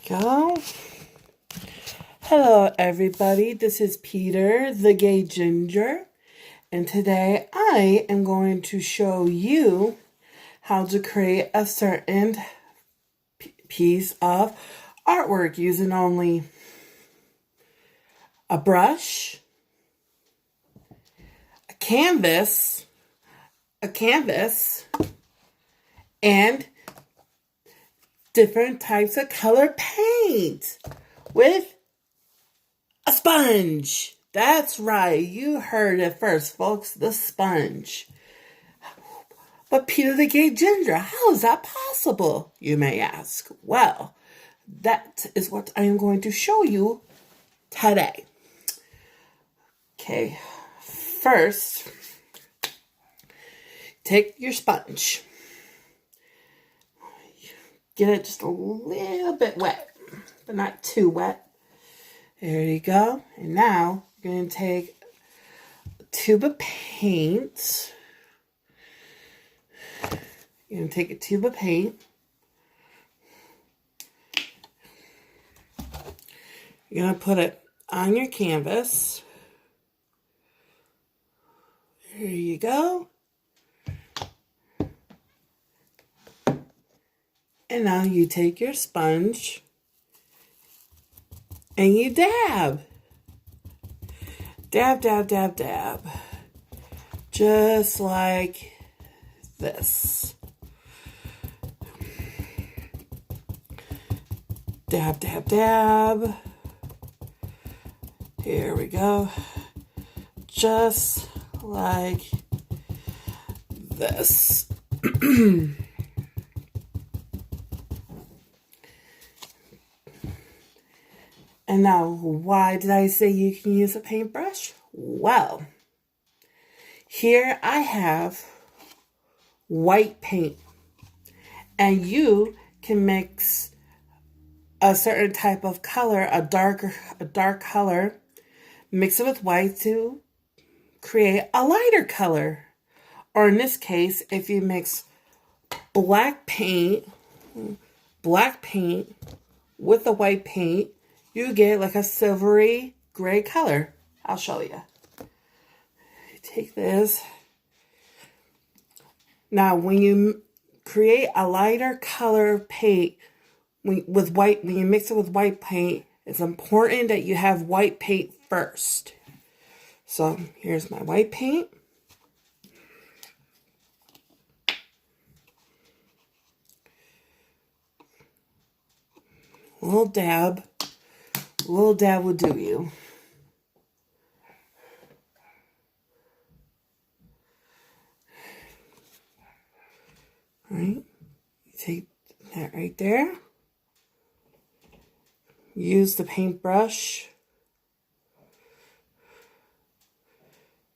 Go. Hello, everybody. This is Peter, the Gay Ginger, and today I am going to show you how to create a certain piece of artwork using only a brush, a canvas, and different types of color paint with a sponge. That's right, you heard it first, folks, the sponge. But Peter the Gay Ginger, how is that possible, you may ask? Well, that is what I am going to show you today. Okay, first, take your sponge. Get it just a little bit wet, but not too wet. There you go. And now you're going to take a tube of paint. You're going to take a tube of paint. You're going to put it on your canvas. There you go. And now you take your sponge and you dab. Dab, dab, dab, dab. Just like this. Dab, dab, dab. Here we go. Just like this. And now, why did I say you can use a paintbrush? Well, here I have white paint. And you can mix a certain type of color, a dark color, mix it with white to create a lighter color. Or in this case, if you mix black paint with the white paint, you get like a silvery gray color. I'll show you. Take this. Now, when you create a lighter color paint when you mix it with white paint, it's important that you have white paint first. So here's my white paint. A little dab will do you. All right, you take that right there. Use the paintbrush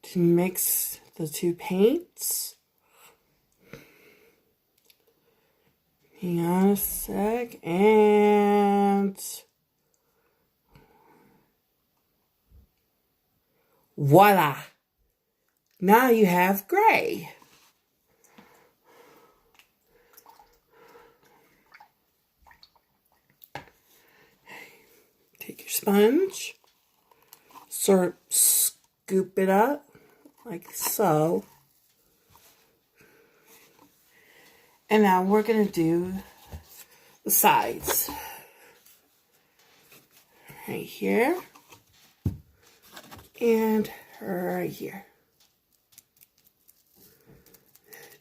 to mix the two paints. Hang on a sec, and voila! Now you have gray. Take your sponge, sort of scoop it up like so. And now we're going to do the sides. Right here. And right here.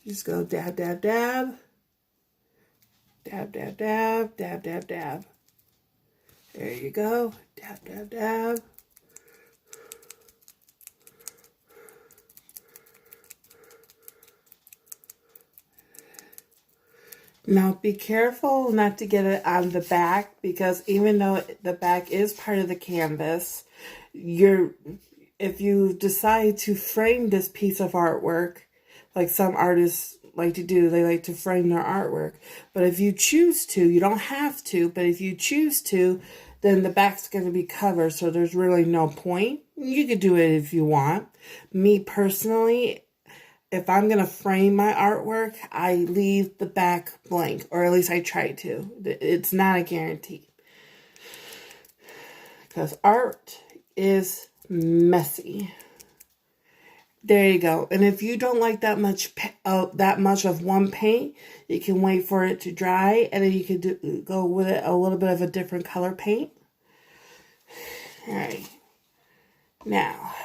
Just go dab, dab, dab. Dab, dab, dab, dab, dab, dab. There you go. Dab, dab, dab. Now be careful not to get it on the back, because even though the back is part of the canvas, if you decide to frame this piece of artwork, like some artists like to do, they like to frame their artwork. But if you choose to, you don't have to, but if you choose to, then the back's going to be covered, so there's really no point. You could do it if you want. Me personally, if I'm going to frame my artwork, I leave the back blank, or at least I try to. It's not a guarantee. because art is messy. There you go. And if you don't like that much of one paint, you can wait for it to dry, and then you can go with it a little bit of a different color paint. All right. Now,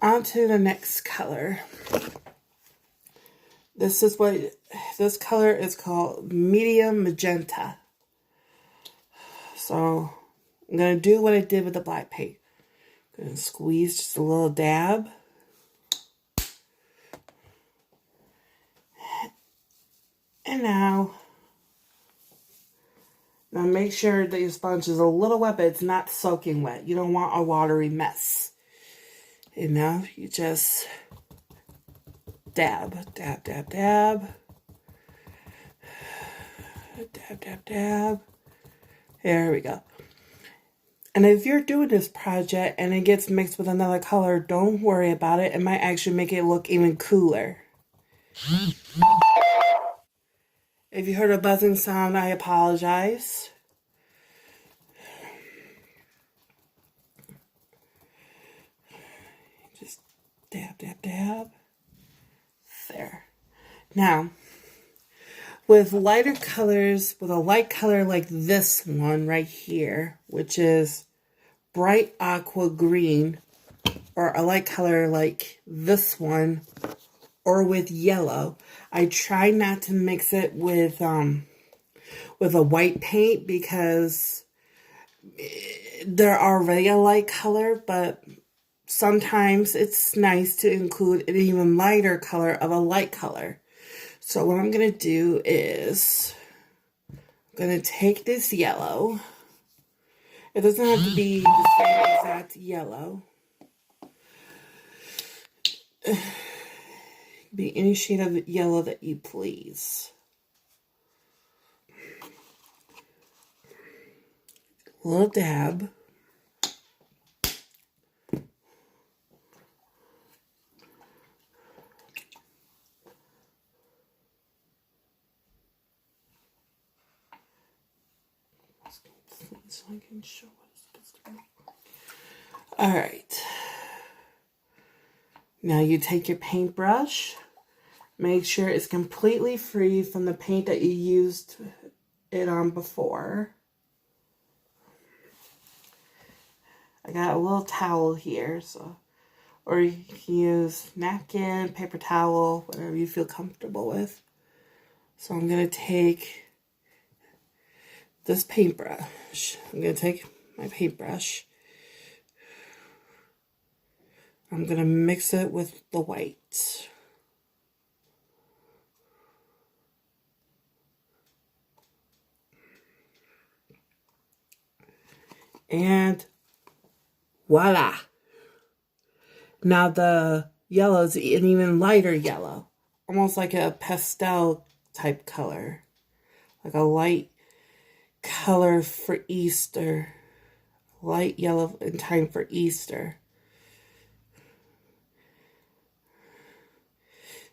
on to the next color. This color is called medium magenta. So I'm going to do what I did with the black paint. I'm going to squeeze just a little dab. And now make sure that your sponge is a little wet, but it's not soaking wet. You don't want a watery mess. And now you just dab, dab, dab, dab. Dab, dab, dab. There we go. And if you're doing this project and it gets mixed with another color, don't worry about it. It might actually make it look even cooler. If you heard a buzzing sound, I apologize. Just dab, dab, dab. There. Now, with lighter colors, with a light color like this one right here, which is bright aqua green, or a light color like this one, or with yellow, I try not to mix it with a white paint because they're already a light color, but sometimes it's nice to include an even lighter color of a light color. So what I'm going to do is I'm going to take this yellow. It doesn't have to be the same exact yellow. Be any shade of yellow that you please. A little dab. So I can show what it's supposed to be. All right. Now you take your paintbrush. Make sure it's completely free from the paint that you used it on before. I got a little towel here, or you can use napkin, paper towel, whatever you feel comfortable with. So I'm going to take this paintbrush. I'm going to take my paintbrush. I'm going to mix it with the white. And voila. Now the yellow is an even lighter yellow. Almost like a pastel type color. Like a light color for Easter. Light yellow in time for Easter.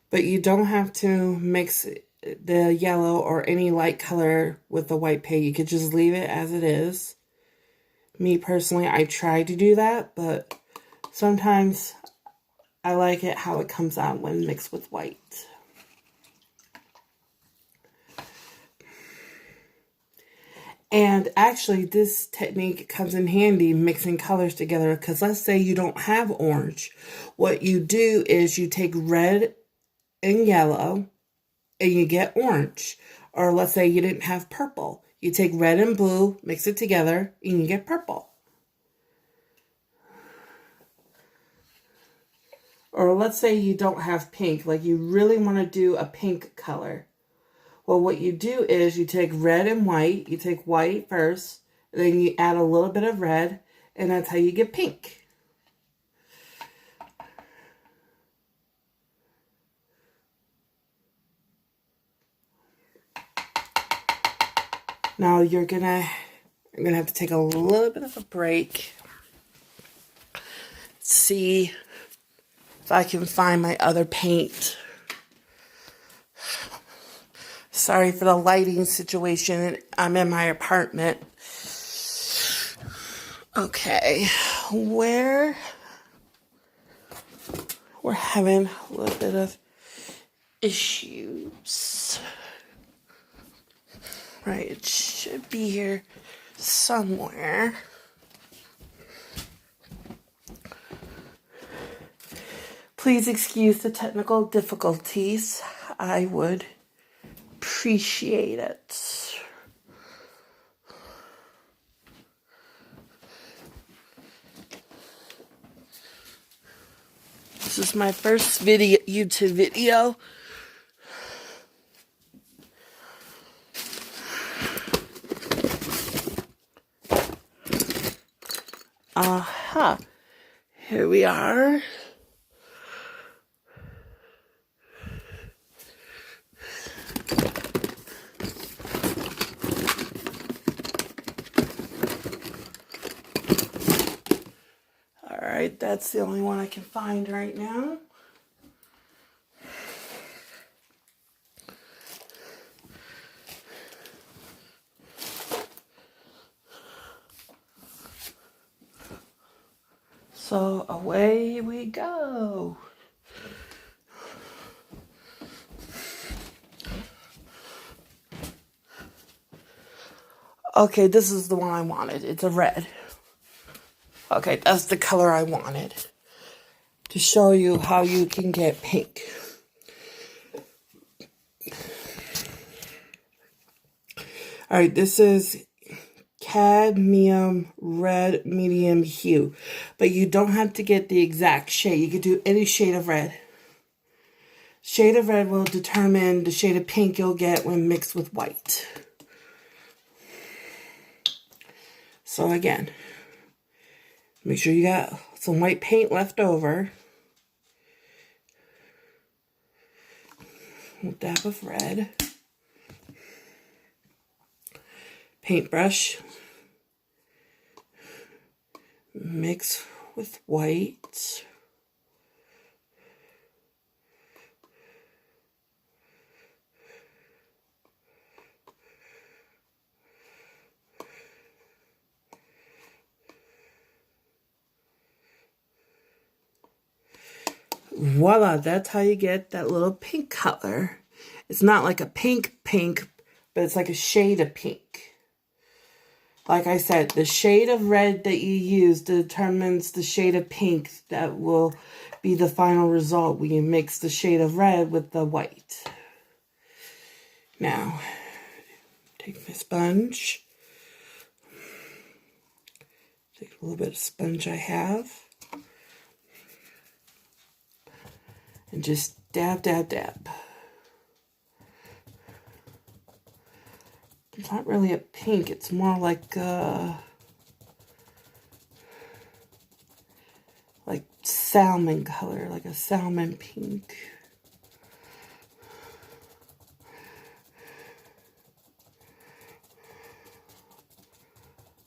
But you don't have to mix the yellow or any light color with the white paint. You could just leave it as it is. Me personally, I try to do that, but sometimes I like it how it comes out when mixed with white. And actually, this technique comes in handy mixing colors together, because let's say you don't have orange. What you do is you take red and yellow and you get orange. Or let's say you didn't have purple. You take red and blue, mix it together, and you get purple. Or let's say you don't have pink, like you really want to do a pink color. Well, what you do is you take red and white. You take white first, then you add a little bit of red, and that's how you get pink. Now I'm gonna have to take a little bit of a break. See if I can find my other paint. Sorry for the lighting situation. I'm in my apartment. Okay, we're having a little bit of issues. Right, it should be here somewhere. Please excuse the technical difficulties. I would appreciate it. This is my first YouTube video. Aha. Here we are. Alright, that's the only one I can find right now. So away we go. Okay, this is the one I wanted. It's a red. Okay, that's the color I wanted. To show you how you can get pink. Alright, this is cadmium red medium hue. But you don't have to get the exact shade. You could do any shade of red. Shade of red will determine the shade of pink you'll get when mixed with white. So again, make sure you got some white paint left over. A dab of red. Paintbrush. Mix with white. Voila, that's how you get that little pink color. It's not like a pink, but it's like a shade of pink. Like I said, the shade of red that you use determines the shade of pink that will be the final result when you mix the shade of red with the white. Now, take my sponge. Take a little bit of sponge I have. And just dab, dab, dab. It's not really a pink, it's more like salmon color, like a salmon pink.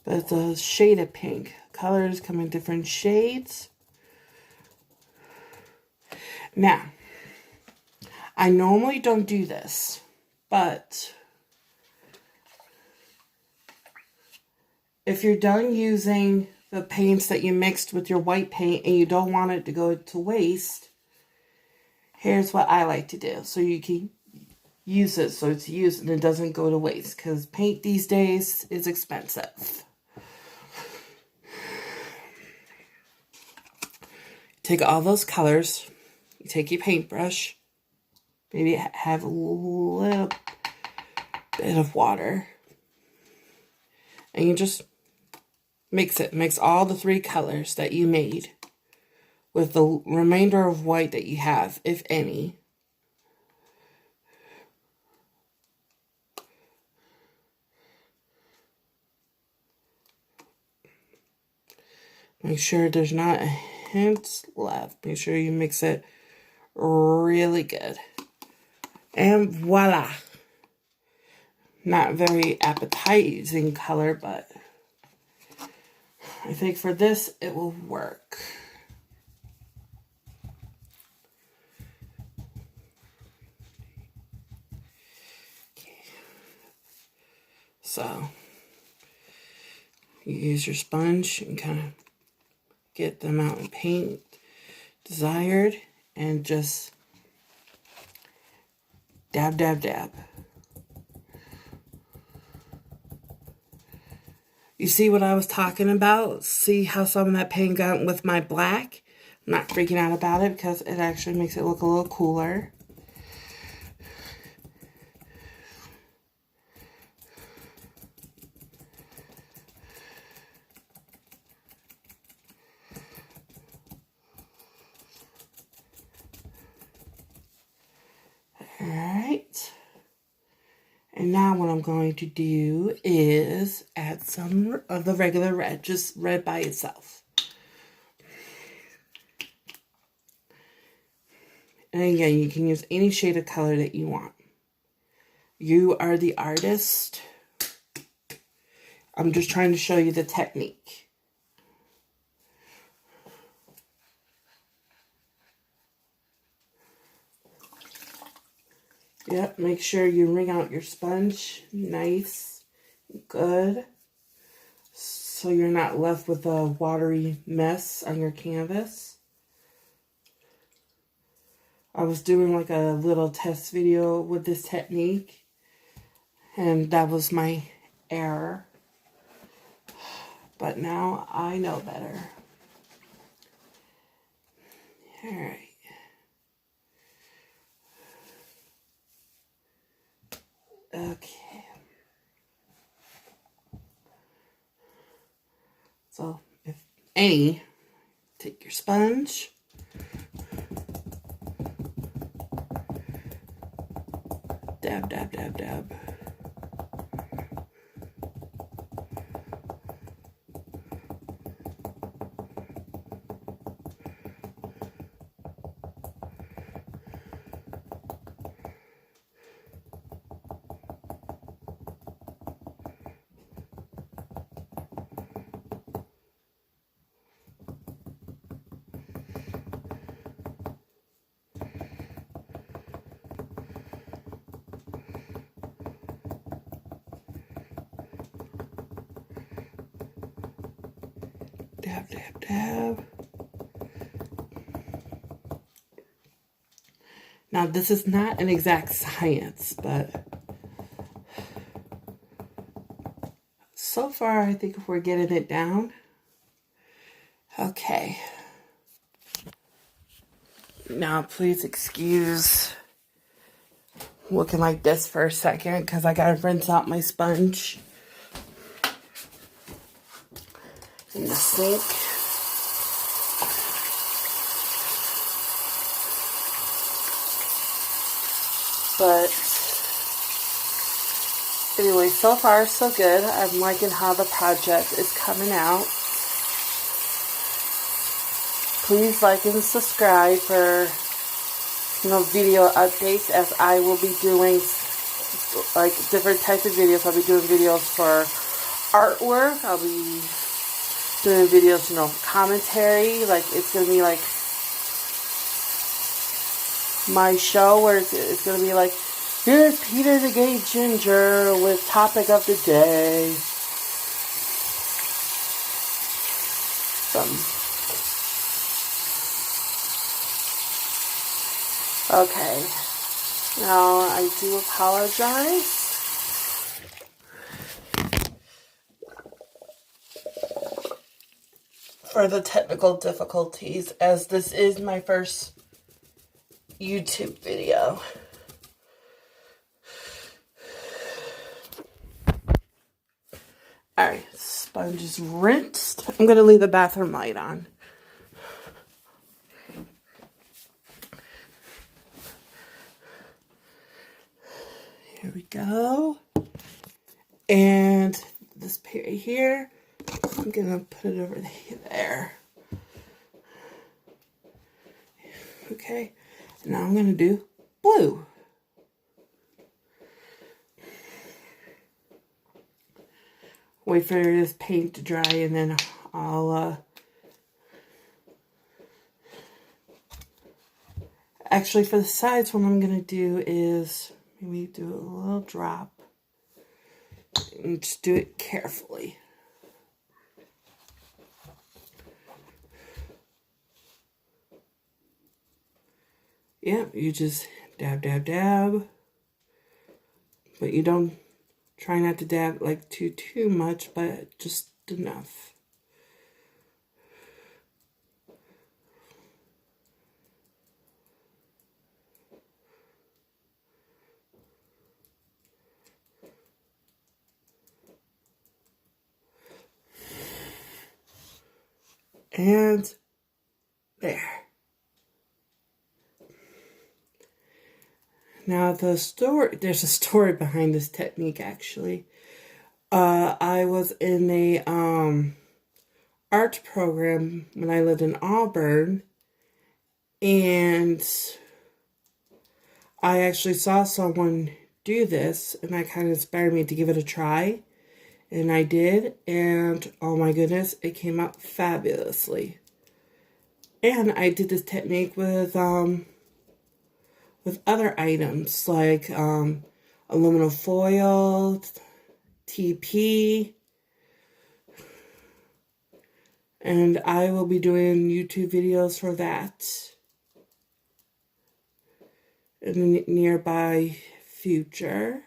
But it's a shade of pink. Colors come in different shades. Now, I normally don't do this, but if you're done using the paints that you mixed with your white paint and you don't want it to go to waste, here's what I like to do. So you can use it so it's used and it doesn't go to waste, because paint these days is expensive. Take all those colors. You take your paintbrush, maybe have a little bit of water, and you just mix it. Mix all the three colors that you made with the remainder of white that you have, if any. Make sure there's not a hint left. Make sure you mix it really good. And voila. Not very appetizing color, but I think for this it will work. Okay. So You use your sponge and kind of get the amount of paint desired and just dab, dab, dab. You see what I was talking about? See how some of that paint got with my black? I'm not freaking out about it because it actually makes it look a little cooler. Alright. And now what I'm going to do is add some of the regular red, just red by itself. And again, you can use any shade of color that you want. You are the artist. I'm just trying to show you the technique. Yep, make sure you wring out your sponge nice, good, so you're not left with a watery mess on your canvas. I was doing like a little test video with this technique, and that was my error. But now I know better. Alright. Okay. So, if any, take your sponge. Dab, dab, dab, dab. Dab, dab, dab. Now, this is not an exact science, but so far, I think we're getting it down. Okay. Now, please excuse looking like this for a second, because I gotta rinse out my sponge in the sink. But anyway, so far so good. I'm liking how the project is coming out. Please like and subscribe for video updates, as I will be doing like different types of videos. I'll be doing videos for artwork. I'll be doing videos, commentary. Like, it's gonna be like my show where it's gonna be like, here's Peter the Gay Ginger with topic of the day. Okay. Now, I do apologize. For the technical difficulties, as this is my first YouTube video. Alright, sponge is rinsed. I'm going to leave the bathroom light on. Here we go. And this period here, I'm going to put it over there. Okay, now I'm going to do blue. Wait for this paint to dry, and then I'll, actually, for the sides, what I'm going to do is maybe do a little drop. And just do it carefully. Yeah, you just dab, dab, dab. But you don't, try not to dab like too much, but just enough. And there. Now there's a story behind this technique actually. I was in a art program when I lived in Auburn, and I actually saw someone do this, and that kind of inspired me to give it a try. And I did, and oh my goodness, it came out fabulously. And I did this technique with other items like aluminum foil, TP, and I will be doing YouTube videos for that in the nearby future.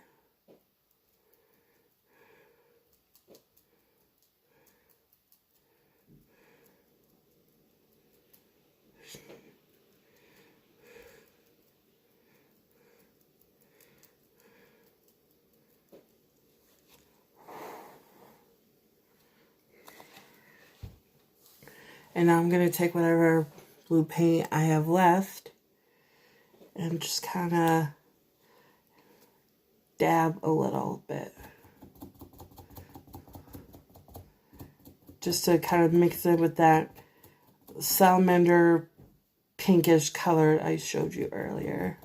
And now I'm going to take whatever blue paint I have left and just kind of dab a little bit. Just to kind of mix it with that salamander pinkish color I showed you earlier.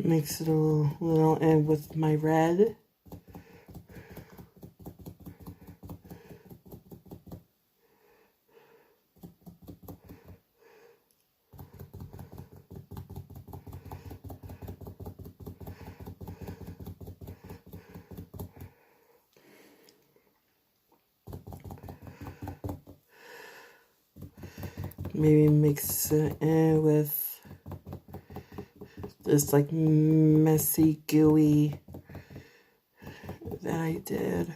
Mix it a little in with my red. Maybe mix it in with this like messy, gooey that I did.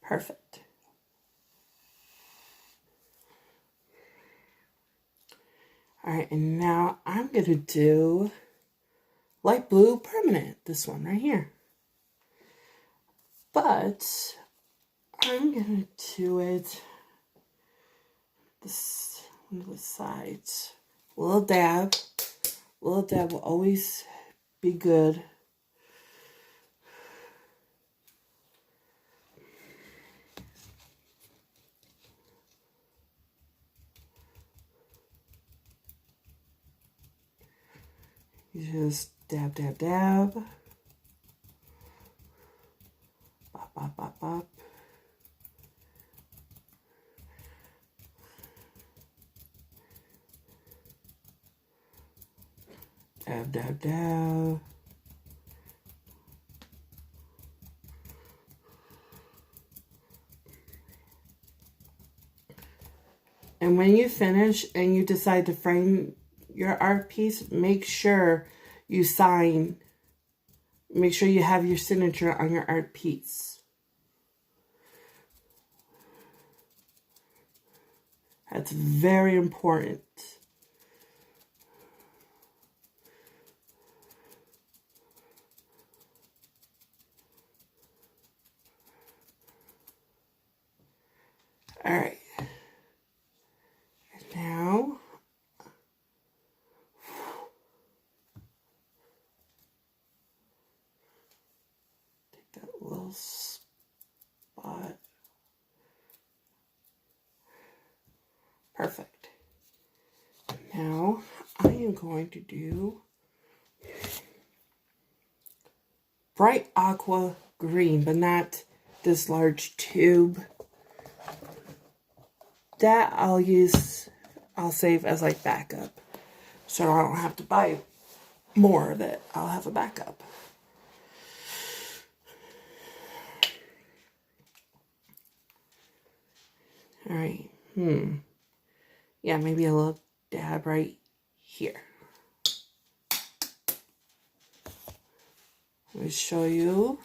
Perfect. Alright, and now I'm going to do light blue permanent, this one right here. But I'm going to do it this one of the sides. A little dab. A little dab will always be good. You just dab, dab, dab. Bop, bop, bop, bop. Dab, dab, dab. And when you finish and you decide to frame your art piece, make sure you sign. Make sure you have your signature on your art piece. That's very important. All right. And now, take that little spot. Perfect. Now, I am going to do bright aqua green, but not this large tube. That I'll save as like backup. So I don't have to buy more of it. I'll have a backup. All right. Yeah, maybe a little dab right here. Let me show you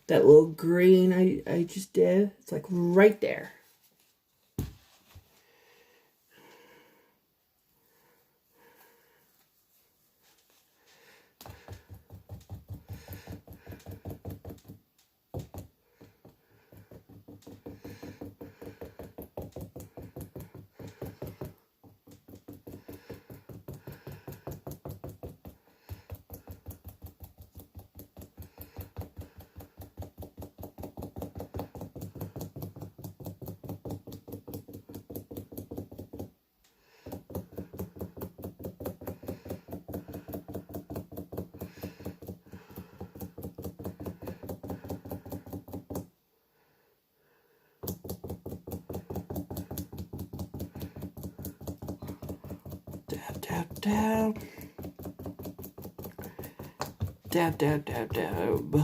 that little green I just did. It's like right there. Dab, dab, dab. Dab, dab, dab, dab.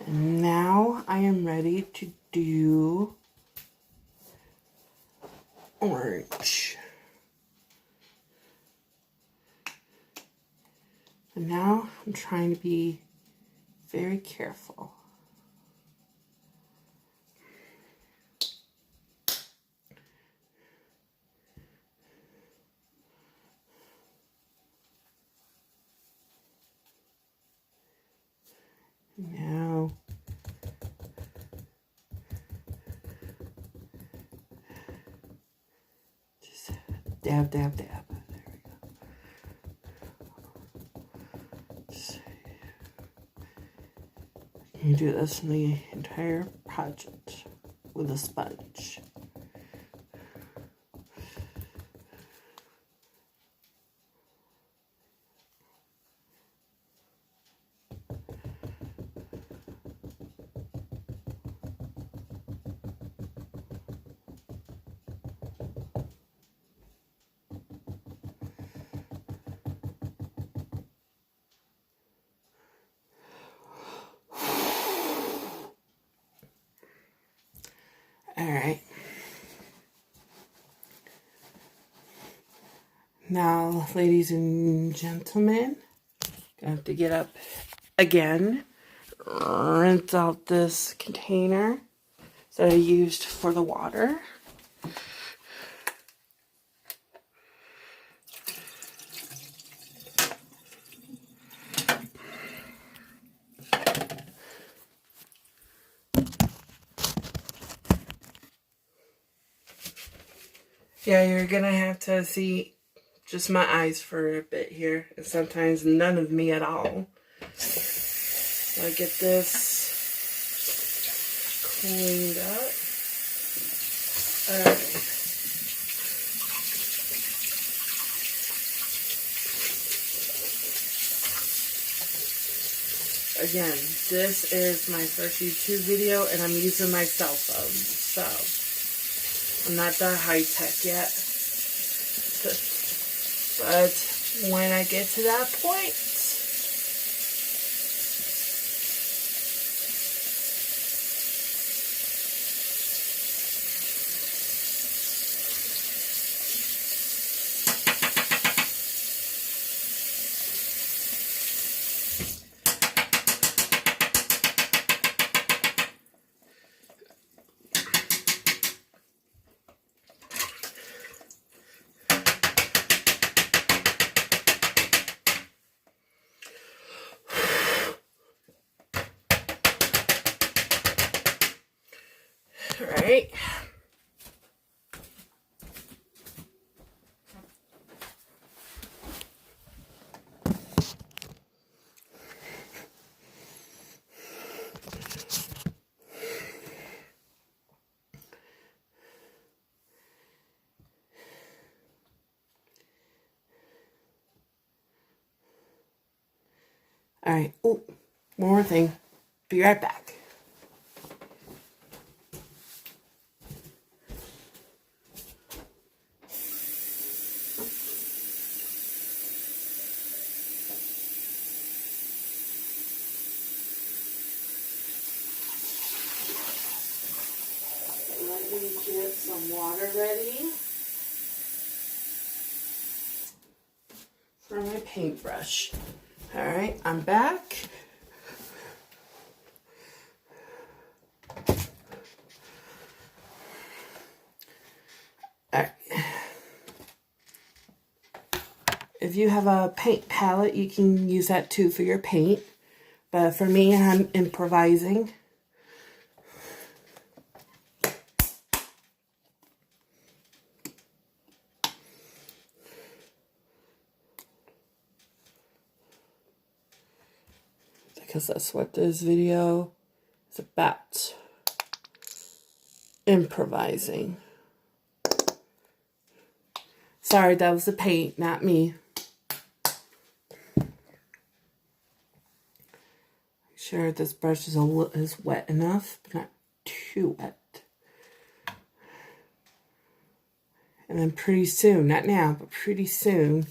And now I am ready to do orange. And now I'm trying to be very careful. Now just dab, dab, dab. There we go. You do this in the entire project with a sponge. All right. Now, ladies and gentlemen, I have to get up again, rinse out this container that I used for the water. Yeah, you're gonna have to see just my eyes for a bit here, and sometimes none of me at all. So I get this cleaned up. Alright. Again, this is my first YouTube video, and I'm using my cell phone, so I'm not that high-tech yet. But when I get to that point, right? All right. Oh, one more thing. Be right back. Let me get some water ready for my paintbrush. All right, I'm back. All right. If you have a paint palette, you can use that too for your paint. But for me, I'm improvising. Because that's what this video is about. Improvising. Sorry, that was the paint, not me. Make sure this brush is wet enough, but not too wet. And then pretty soon, not now, but pretty soon,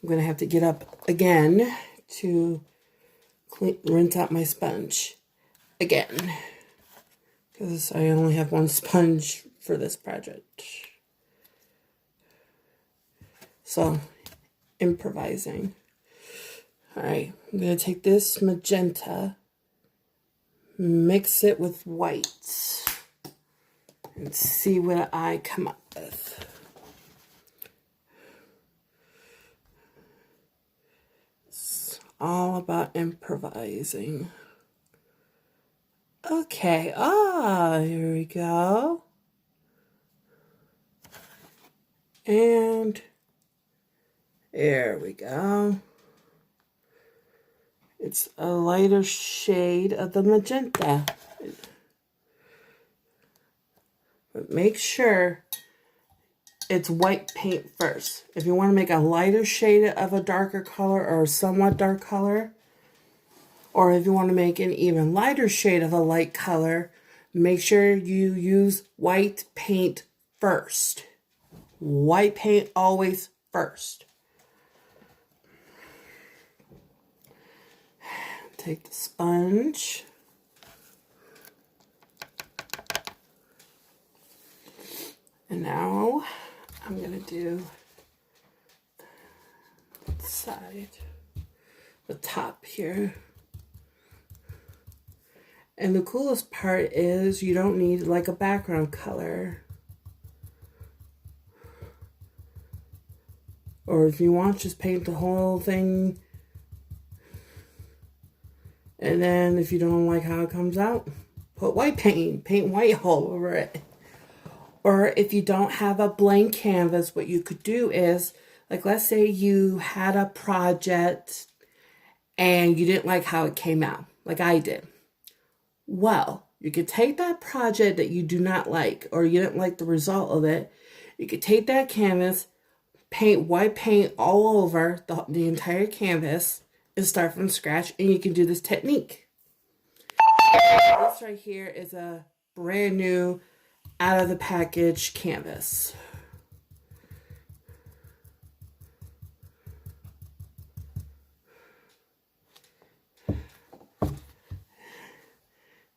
I'm going to have to get up again to rinse out my sponge again. Because I only have one sponge for this project. So, improvising. Alright, I'm going to take this magenta, mix it with white, and see what I come up with. It's all about improvising. Okay, here we go. And there we go. It's a lighter shade of the magenta. But make sure it's white paint first. If you want to make a lighter shade of a darker color or a somewhat dark color, or if you want to make an even lighter shade of a light color, make sure you use white paint first. White paint always first. Take the sponge. And now I'm going to do the side, the top here. And the coolest part is you don't need like a background color. Or if you want, just paint the whole thing. And then if you don't like how it comes out, put white paint white all over it. Or if you don't have a blank canvas, what you could do is, like let's say you had a project and you didn't like how it came out, like I did. Well, you could take that project that you do not like, or you didn't like the result of it. You could take that canvas, paint white paint all over the entire canvas, and start from scratch, and you can do this technique. This right here is a brand new, out of the package canvas.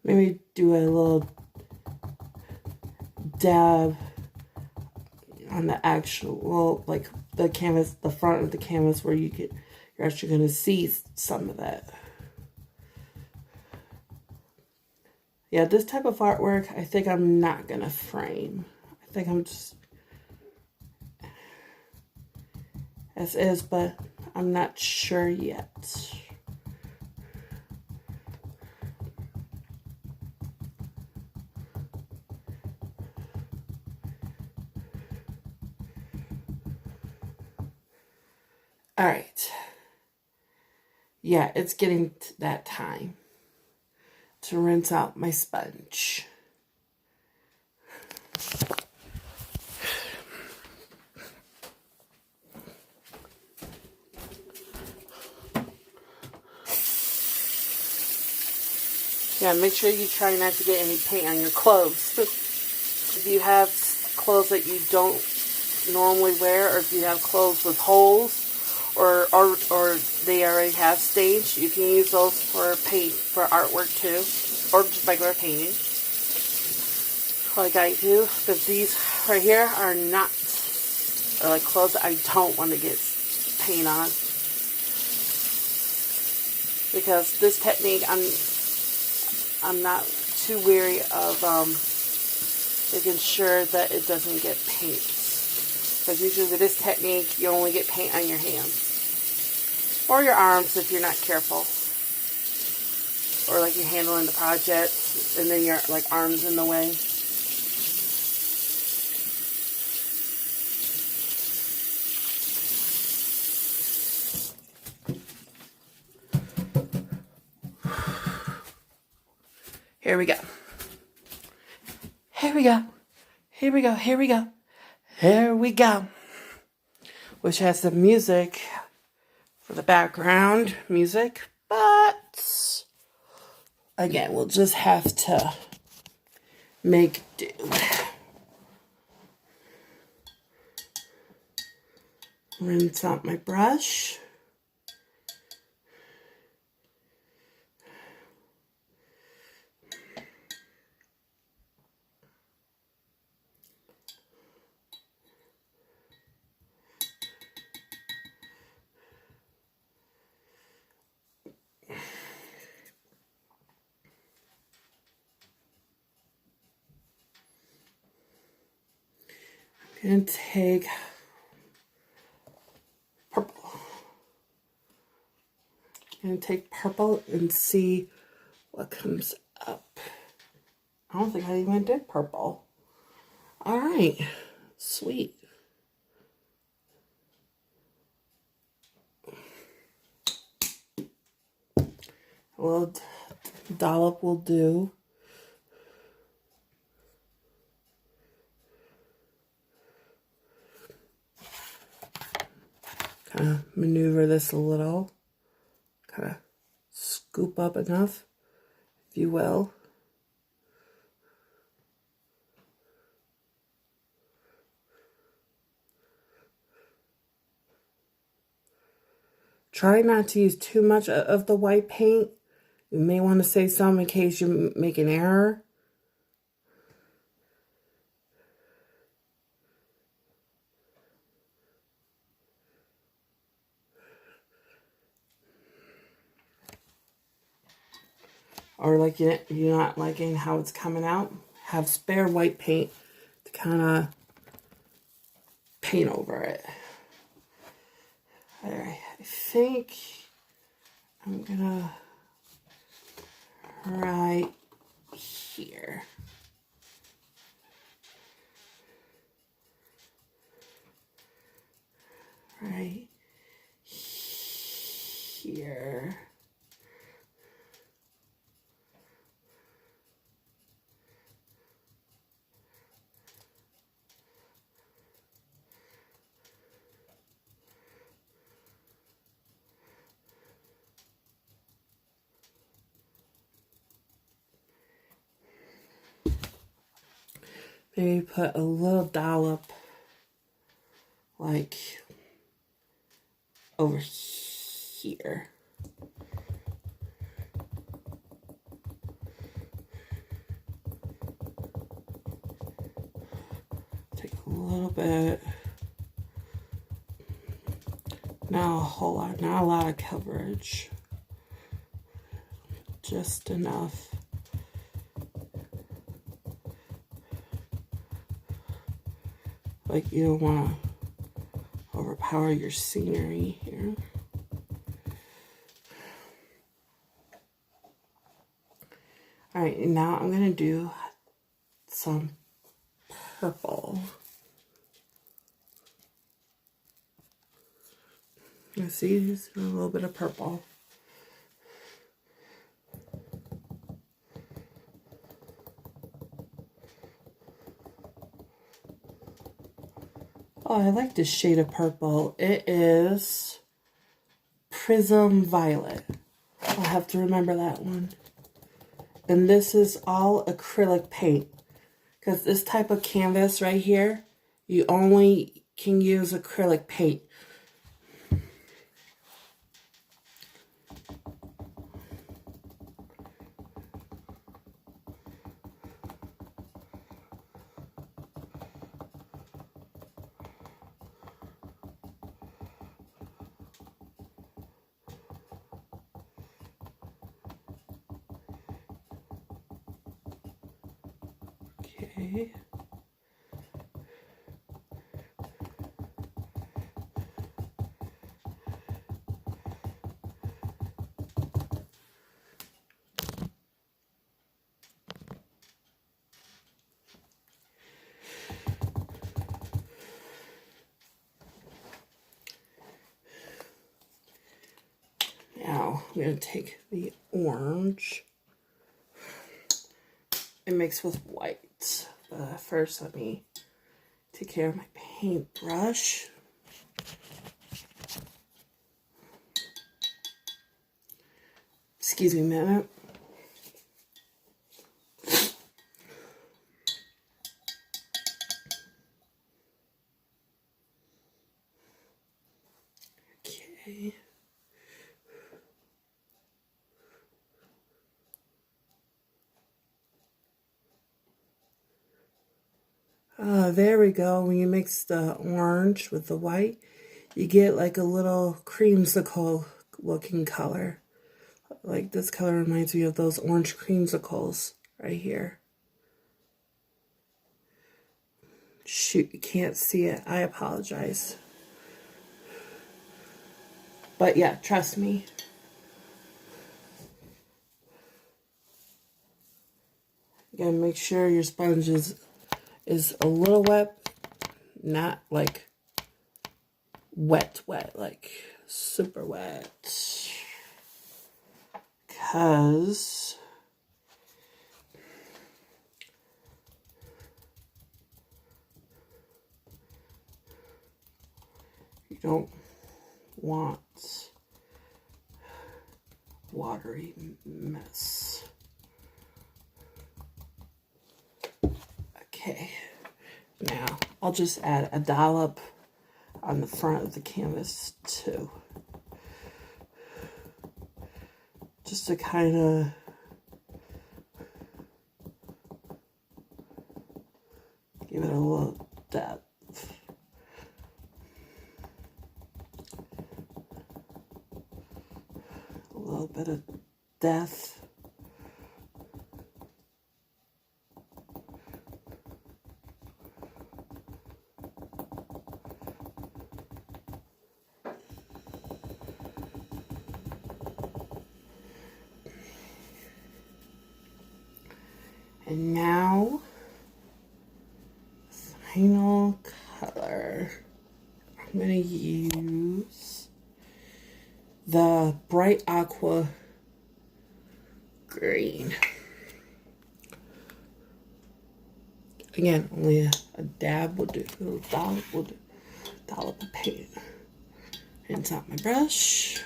Maybe do a little dab on the actual, like the canvas, the front of the canvas, where you're actually going to see some of that. Yeah, this type of artwork, I think I'm not going to frame. I think I'm just as is, but I'm not sure yet. All right. Yeah, it's getting to that time to rinse out my sponge. Yeah, make sure you try not to get any paint on your clothes. If you have clothes that you don't normally wear, or if you have clothes with holes, or they already have stains, you can use those for paint, for artwork too, or just regular painting, like I do. But these right here are not, like clothes that I don't want to get paint on, because this technique, I'm not too weary of making sure that it doesn't get paint. Because usually with this technique, you only get paint on your hands. Or your arms if you're not careful. Or like you're handling the project and then your like arms in the way. Here we go. Here we go. Here we go. Here we go. Here we go. Which has the music for the background music, but again, we'll just have to make do. Rinse out my brush. I'm going to take purple. I'm going to take purple and see what comes up. I don't think I even did purple. All right, sweet. Well, dollop will do. Kind of maneuver this a little. Kind of scoop up enough, if you will. Try not to use too much of the white paint. You may want to save some in case you make an error. Or like you're not liking how it's coming out, have spare white paint to kind of paint over it. Alright, I think I'm gonna right here. Right here. Maybe put a little dollop like over here. Take a little bit. Not a whole lot, not a lot of coverage. Just enough. Like you don't want to overpower your scenery here. Alright, now I'm going to do some purple. You see, there's a little bit of purple. Oh, I like this shade of purple. It is Prism Violet. I'll have to remember that one. And this is all acrylic paint. Because this type of canvas right here, you only can use acrylic paint. Okay. Now I'm going to take the orange and mix with white. But first, let me take care of my paintbrush. Excuse me a minute. Okay. There we go. When you mix the orange with the white, you get like a little creamsicle looking color. Like this color reminds me of those orange creamsicles right here. Shoot, you can't see it. I apologize. But yeah, trust me. You gotta make sure your sponge is a little wet, not like wet, like super wet. Because you don't want watery mess. Okay, now I'll just add a dollop on the front of the canvas too. Just to kind of give it a little depth. A little bit of depth. And now, final color. I'm going to use the bright aqua green. Again, only a dab will do, a little dollop will do, dollop of paint. Rinse out my brush.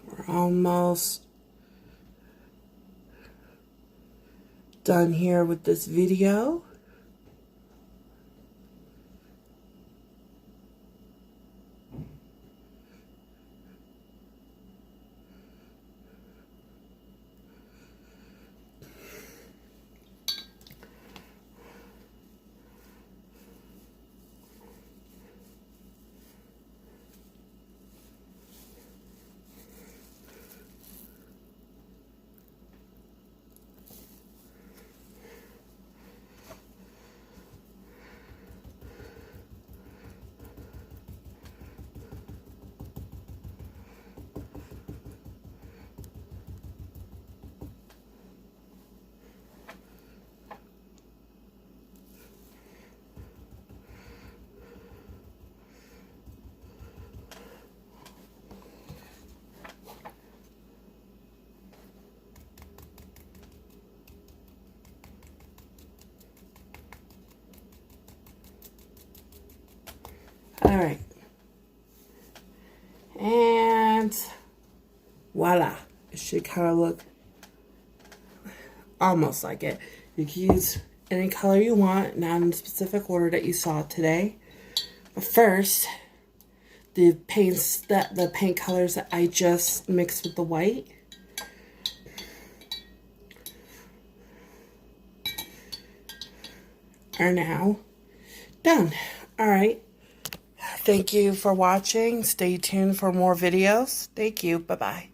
We're almost done here with this video. right. And voila. It should kind of look almost like it. You can use any color you want, not in the specific order that you saw today. But first, the paint colors that I just mixed with the white. Are now done. All right. Thank you for watching. Stay tuned for more videos. Thank you. Bye-bye.